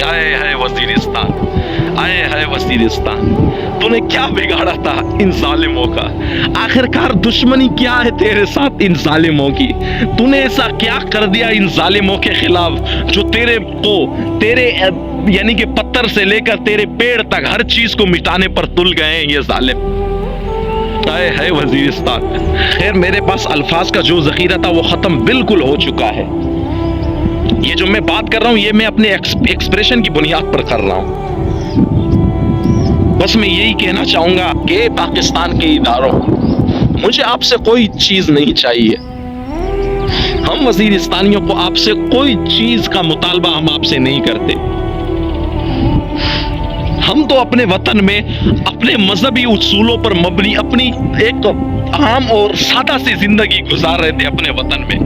आए है वजीरिस्तान, आए है वजीरिस्तान, तूने क्या बिगाड़ा था इन जालिमों का? आखिरकार दुश्मनी क्या है तेरे साथ इन जालिमों की? तूने ऐसा क्या कर दिया इन जालिमों के खिलाफ जो तेरे यानी कि पत्थर से लेकर तेरे पेड़ तक हर चीज को मिटाने पर तुल गए हैं ये जालिम। आए है वजीरिस्तान। खैर, मेरे पास अल्फाज का जो जखीरा था वो खत्म बिल्कुल हो चुका है। ये जो मैं बात कर रहा हूँ ये मैं अपने एक्सप्रेशन की बुनियाद पर कर रहा हूँ। बस मैं यही कहना चाहूंगा कि पाकिस्तान के इदारों, मुझे आपसे कोई चीज नहीं चाहिए। हम वजीरिस्तानियों को आपसे कोई चीज का मुतालबा हम आपसे नहीं करते। हम तो अपने वतन में अपने मजहबी उसूलों पर मबनी अपनी एक आम और सादा सी जिंदगी गुजार रहे थे अपने वतन में।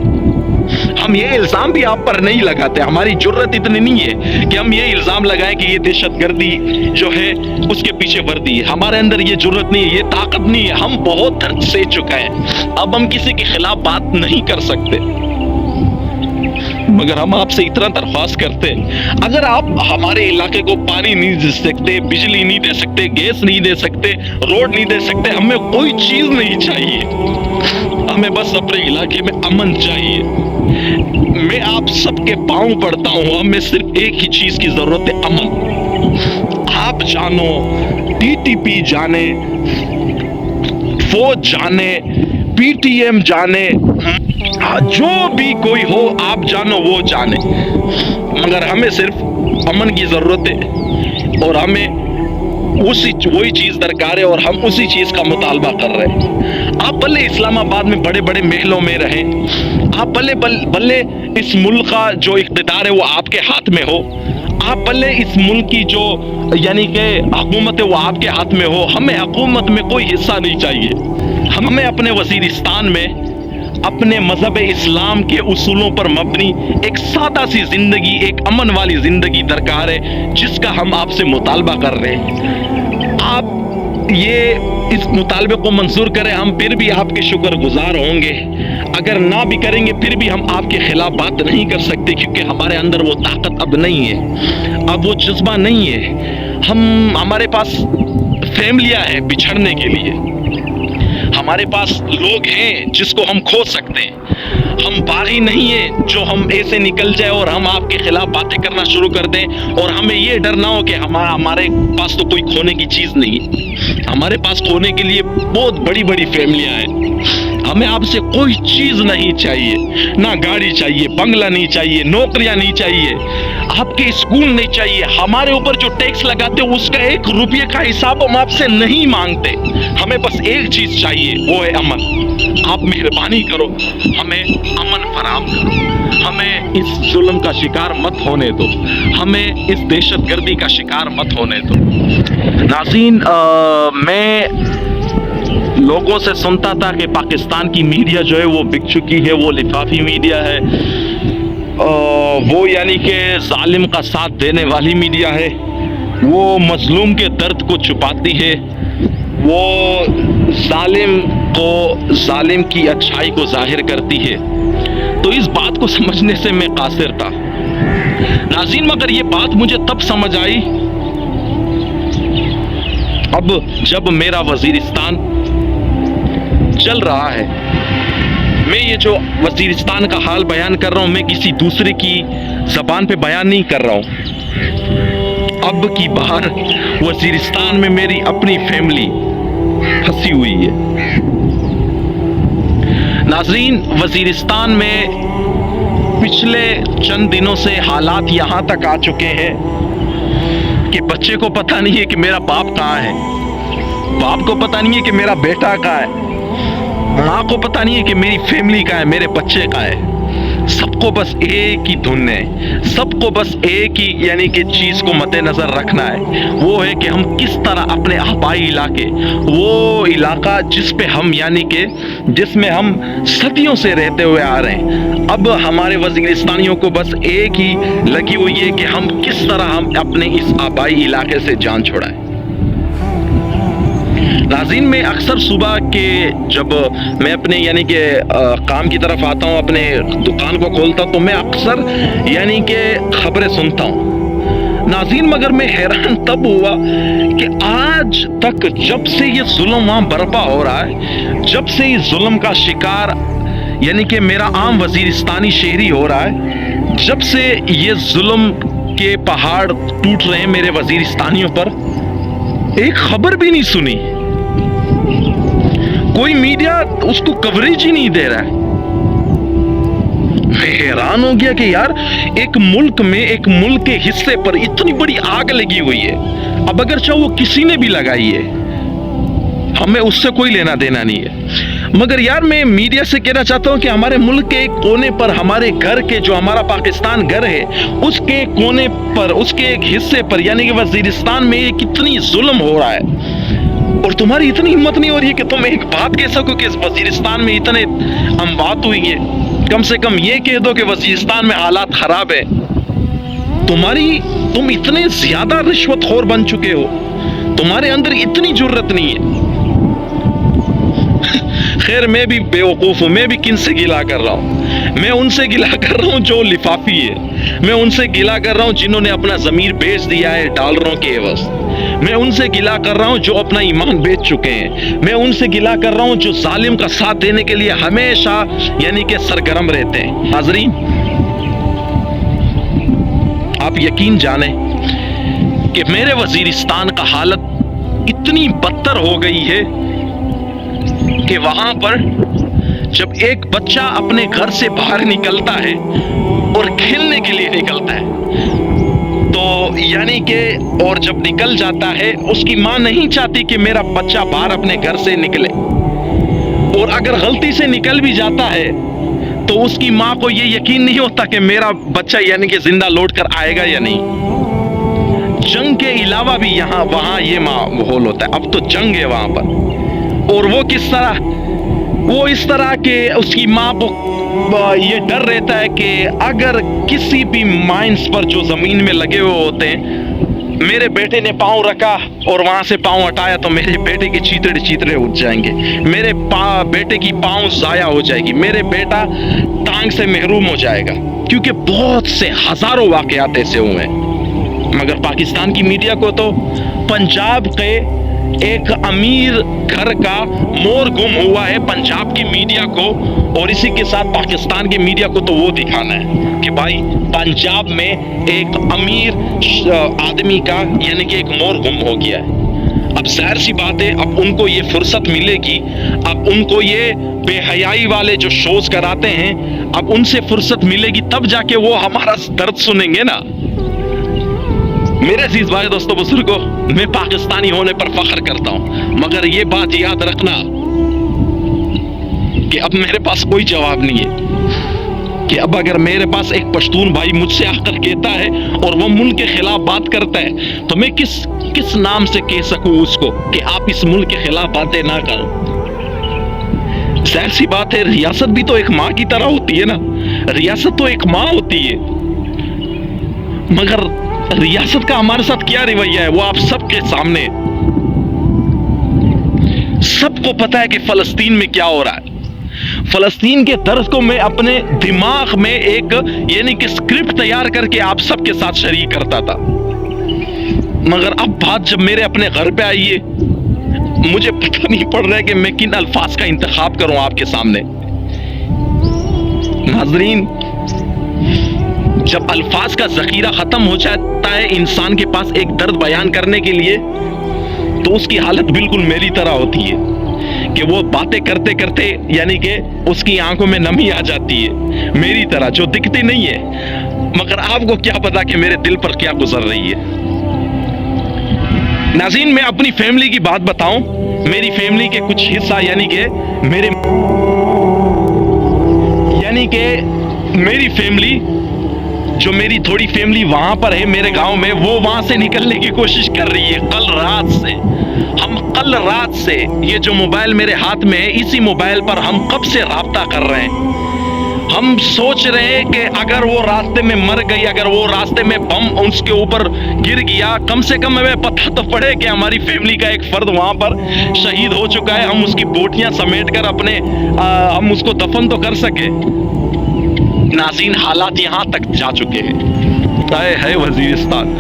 हम ये इल्जाम भी आप पर नहीं लगाते, हमारी जुर्रत इतनी नहीं है कि हम ये इल्जाम लगाएं कि ये दहशतगर्दी जो है उसके पीछे वर्दी है। हमारे अंदर ये जुर्रत नहीं है, ये ताकत नहीं है। हम बहुत दर्द सह चुके हैं, अब हम किसी के खिलाफ बात नहीं कर सकते। मगर हम आपसे इतना दरख्वास्त करते हैं, अगर आप हमारे इलाके को पानी नहीं दे सकते, बिजली नहीं दे सकते, गैस नहीं दे सकते, रोड नहीं दे सकते, हमें कोई चीज नहीं चाहिए। हमें बस अपने इलाके में अमन चाहिए। मैं आप सबके पांव पड़ता हूं, हमें सिर्फ एक ही चीज की जरूरत है, अमन। आप जानो, टीटीपी जाने, फौज जाने, पीटीएम जाने, जो भी कोई हो आप जानो वो जाने, मगर हमें सिर्फ अमन की जरूरत है और हमें वही चीज दरकार है और हम उसी चीज का मुतालबा कर रहे हैं। आप भले इस्लामाबाद में बड़े बड़े महलों में रहें, आप भले इस मुल्क का जो इख्तिदार है वो आपके हाथ में हो, आप भले इस मुल्क की जो यानी कि हुकूमत है वो आपके हाथ में हो, हमें हुकूमत में कोई हिस्सा नहीं चाहिए। हमें अपने वजीरिस्तान में अपने मजहब इस्लाम के उसूलों पर मबनी एक सादा सी जिंदगी, एक अमन वाली जिंदगी दरकार है, जिसका हम आपसे मुतालबा कर रहे हैं। आप ये इस मुतालबे को मंजूर करें, हम फिर भी आपके शुक्रगुजार होंगे। अगर ना भी करेंगे फिर भी हम आपके खिलाफ बात नहीं कर सकते, क्योंकि हमारे अंदर वो ताकत अब नहीं है, अब वो जज्बा नहीं है। हमारे पास फैमिलियां हैं बिछड़ने के लिए, हमारे पास लोग हैं जिसको हम खो सकते हैं। हम बागी नहीं है जो हम ऐसे निकल जाए और हम आपके खिलाफ बातें करना शुरू कर दें और हमें ये डर ना हो कि हमारे पास तो कोई खोने की चीज नहीं है। हमारे पास खोने के लिए बहुत बड़ी बड़ी फैमिलियां हैं। हमें आपसे कोई चीज नहीं चाहिए, ना गाड़ी चाहिए, बंगला नहीं चाहिए, नौकरियां नहीं चाहिए, आपके स्कूल नहीं चाहिए। हमारे ऊपर जो टैक्स लगाते हो उसका 1 रुपये का हिसाब हम आपसे नहीं मांगते। हमें बस एक चीज चाहिए, वो है अमन। आप मेहरबानी करो, हमें अमन फराहम करो, हमें इस जुल्म का शिकार मत होने दो, हमें इस दहशतगर्दी का शिकार मत होने दो। नाज़रीन, मैं लोगों से सुनता था कि पाकिस्तान की मीडिया जो है वो बिक चुकी है, वो लिफाफी मीडिया है, वो यानी कि जालिम का साथ देने वाली मीडिया है, वो मजलूम के दर्द को छुपाती है, वो जालिम की अच्छाई को जाहिर करती है। तो इस बात को समझने से मैं कासिर था नाज़रीन, मगर ये बात मुझे तब समझ आई अब जब मेरा वजीरिस्तान चल रहा है। मैं ये जो वजीरिस्तान का हाल बयान कर रहा हूँ, मैं किसी दूसरे की जबान पे बयान नहीं कर रहा हूँ। अब की बार वजीरिस्तान में मेरी अपनी फैमिली फंसी हुई है। नाज़रीन, वजीरिस्तान में पिछले चंद दिनों से हालात यहाँ तक आ चुके हैं कि बच्चे को पता नहीं है कि मेरा बाप कहाँ है, बाप को पता नहीं है कि मेरा बेटा कहाँ है, माँ को पता नहीं है कि मेरी फैमिली कहाँ है, मेरे बच्चे कहाँ है। सबको बस एक ही धुन है, सबको बस एक ही यानी कि चीज को मद्देनजर रखना है, वो है कि हम किस तरह अपने आबाई इलाके, वो इलाका जिस पे हम यानी कि जिसमें हम सदियों से रहते हुए आ रहे हैं, अब हमारे वजीरिस्तानियों को बस एक ही लगी हुई है कि हम किस तरह हम अपने इस आबाई इलाके से जान छुड़ाएं। नाज़रीन, मैं अक्सर सुबह के जब मैं अपने यानी कि काम की तरफ आता हूँ, अपने दुकान को खोलता हूँ, तो मैं अक्सर यानी कि खबरें सुनता हूँ। नाज़रीन मगर मैं हैरान तब हुआ कि आज तक जब से ये जुल्म वहाँ बर्पा हो रहा है, जब से इस जुल्म का शिकार यानी कि मेरा आम वजीरिस्तानी शहरी हो रहा है, जब से ये जुल्म के पहाड़ टूट रहे हैं मेरे वजीरिस्तानियों पर, एक खबर भी नहीं सुनी, कोई मीडिया उसको कवरेज ही नहीं दे रहा है। मैं हैरान हो गया कि यार एक मुल्क में, एक मुल्क के हिस्से पर इतनी बड़ी आग लगी हुई है, अब अगर चाहे वो किसी ने भी लगाई है, हमें उससे कोई लेना देना नहीं है। मगर यार मैं मीडिया से कहना चाहता हूं कि हमारे मुल्क के एक कोने पर, हमारे घर के, जो हमारा पाकिस्तान घर है, उसके कोने पर, उसके एक हिस्से पर यानी कि वजीरिस्तान में ये कितनी जुल्म हो रहा है, और तुम्हारी इतनी हिम्मत नहीं हो रही है कि तुम एक बात कह सको कि इस वजीरिस्तान में इतने अमवात हुई है। कम से कम ये कह दो कि वजीरिस्तान में हालात खराब है। तुम इतने ज्यादा रिश्वतखोर बन चुके हो, तुम्हारे अंदर इतनी जुर्रत नहीं है। खैर मैं भी बेवकूफ हूं, मैं भी किन से गिला कर रहा हूं? मैं उनसे गिला कर रहा हूं जो लिफाफी है, मैं उनसे गिला कर रहा हूं जिन्होंने अपना जमीर बेच दिया है डॉलरों के एवज, मैं उनसे गिला कर रहा हूं जो अपना ईमान बेच चुके हैं, मैं उनसे गिला कर रहा हूं जो जालिम का साथ देने के लिए हमेशा यानी कि सरगर्म रहते हैं। नाज़रीन आप यकीन जाने कि मेरे वजीरिस्तान का हालत इतनी बदतर हो गई है कि वहां पर जब एक बच्चा अपने घर से बाहर निकलता है और खेलने के लिए निकलता है, तो यानी कि और जब निकल जाता है, उसकी मां नहीं चाहती कि मेरा बच्चा बाहर अपने घर से निकले, और अगर गलती से निकल भी जाता है तो उसकी मां को ये यकीन नहीं होता कि मेरा बच्चा यानी कि जिंदा लौट कर आएगा या नहीं। जंग के अलावा भी यहाँ वहां ये माहौल होता है। अब तो जंग है वहां पर, और वो किस तरह, वो इस तरह के उसकी माँ को ये डर रहता है कि अगर किसी भी माइंस पर जो जमीन में लगे हुए होते हैं, मेरे बेटे ने पाँव रखा और वहां से पाँव हटाया तो मेरे बेटे के चीतड़े चीतड़े उठ जाएंगे, मेरे बेटे की पाँव जाया हो जाएगी, मेरे बेटा टांग से महरूम हो जाएगा, क्योंकि बहुत से हजारों वाकयात ऐसे हुए हैं। मगर पाकिस्तान की मीडिया को तो पंजाब के एक अमीर घर का मोर गुम हुआ है पंजाब की मीडिया को, और इसी के साथ पाकिस्तान की मीडिया को तो वो दिखाना है कि भाई पंजाब में एक अमीर आदमी का यानी कि एक मोर गुम हो गया है। अब जाहिर सी बात है, अब उनको ये फुर्सत मिलेगी, अब उनको ये बेहयाई वाले जो शोज कराते हैं, अब उनसे फुर्सत मिलेगी, तब जाके वो हमारा दर्द सुनेंगे ना। मेरे अजीज भाई दोस्तों बुजुर्गों, मैं पाकिस्तानी होने पर फख्र करता हूं, मगर ये बात याद रखना कि अब मेरे पास कोई जवाब नहीं है कि अब अगर मेरे पास एक पश्तून भाई मुझसे आकर कहता है और वो मुल्क के खिलाफ बात करता है, तो मैं किस नाम से कह सकूं उसको कि आप इस मुल्क के खिलाफ बातें ना करो। जाहिर सी बात है, रियासत भी तो एक माँ की तरह होती है ना, रियासत तो एक माँ होती है, मगर रियासत का हमारे साथ क्या रवैया है वो आप सबके सामने, सबको पता है कि फलस्तीन में क्या हो रहा है। फलस्तीन के दर्द को मैं अपने दिमाग में एक यानी कि स्क्रिप्ट तैयार करके आप सबके साथ शरीक करता था, मगर अब बात जब मेरे अपने घर पे आई है, मुझे पता नहीं पड़ रहा है कि मैं किन अल्फाज का इंतखाब करूं आपके सामने। नाजरीन, जब अल्फाज का जखीरा खत्म हो जाता है इंसान के पास एक दर्द बयान करने के लिए, तो उसकी हालत बिल्कुल मेरी तरह होती है कि वो बातें करते करते यानी कि उसकी आंखों में नमी आ जाती है, मेरी तरह जो दिखती नहीं है, मगर आपको क्या पता कि मेरे दिल पर क्या गुजर रही है। नाज़रीन, मैं अपनी फैमिली की बात बताऊं, मेरी फैमिली के कुछ हिस्सा यानी कि मेरी फैमिली, जो मेरी थोड़ी फैमिली वहां पर है मेरे गांव में, वो वहां से निकलने की कोशिश कर रही है। कल रात से ये जो मोबाइल मेरे हाथ में है, इसी मोबाइल पर हम कब से राब्ता कर रहे हैं। हम सोच रहे हैं कि अगर वो रास्ते में मर गई, अगर वो रास्ते में बम उसके ऊपर गिर गया, कम से कम हमें पता तो पड़े कि हमारी फैमिली का एक फर्द वहां पर शहीद हो चुका है, हम उसकी बोटियां समेट कर हम उसको दफन तो कर सके। नाज़रीन, हालात यहां तक जा चुके हैं। ہے وزیرستان،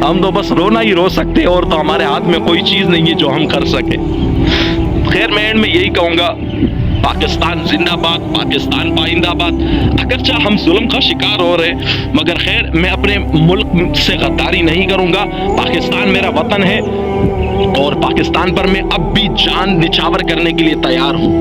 ہم تو بس رونا ہی رو سکتے ہیں، اور تو ہمارے ہاتھ میں کوئی چیز نہیں ہے جو ہم کر سکیں۔ خیر میں اینڈ میں یہی کہوں گا، پاکستان زندہ باد، پاکستان پائندہ باد۔ اگرچہ ہم ظلم کا شکار ہو رہے مگر خیر میں اپنے ملک سے غداری نہیں کروں گا۔ پاکستان میرا وطن ہے اور پاکستان پر میں اب بھی جان نچھاور کرنے کے لیے تیار ہوں۔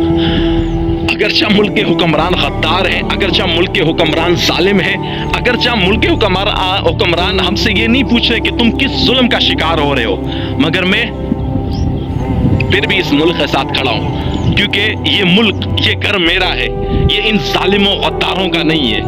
اگرچہ ملک کے حکمران غدار ہیں، اگرچہ ملک کے حکمران ظالم ہیں، اگرچہ ملک کے حکمران ہم سے یہ نہیں پوچھ رہے کہ تم کس ظلم کا شکار ہو رہے ہو، مگر میں پھر بھی اس ملک کے ساتھ کھڑا ہوں، کیونکہ یہ ملک، یہ گھر میرا ہے، یہ ان ظالموں غداروں کا نہیں ہے۔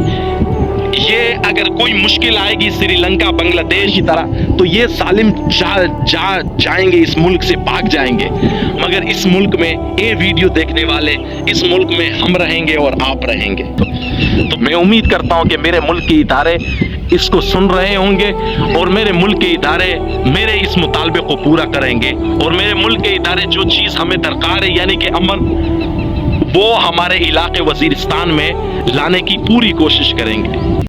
یہ اگر کوئی مشکل آئے گی سری لنکا بنگلہ دیش کی طرح تو یہ ظالم جائیں گے، اس ملک سے بھاگ جائیں گے، مگر اس ملک میں یہ ویڈیو دیکھنے والے، اس ملک میں ہم رہیں گے اور آپ رہیں گے۔ تو میں امید کرتا ہوں کہ میرے ملک کے ادارے اس کو سن رہے ہوں گے اور میرے ملک کے ادارے میرے اس مطالبے کو پورا کریں گے، اور میرے ملک کے ادارے جو چیز ہمیں درکار ہے یعنی کہ امن، وہ ہمارے علاقے وزیرستان میں لانے کی پوری کوشش کریں گے۔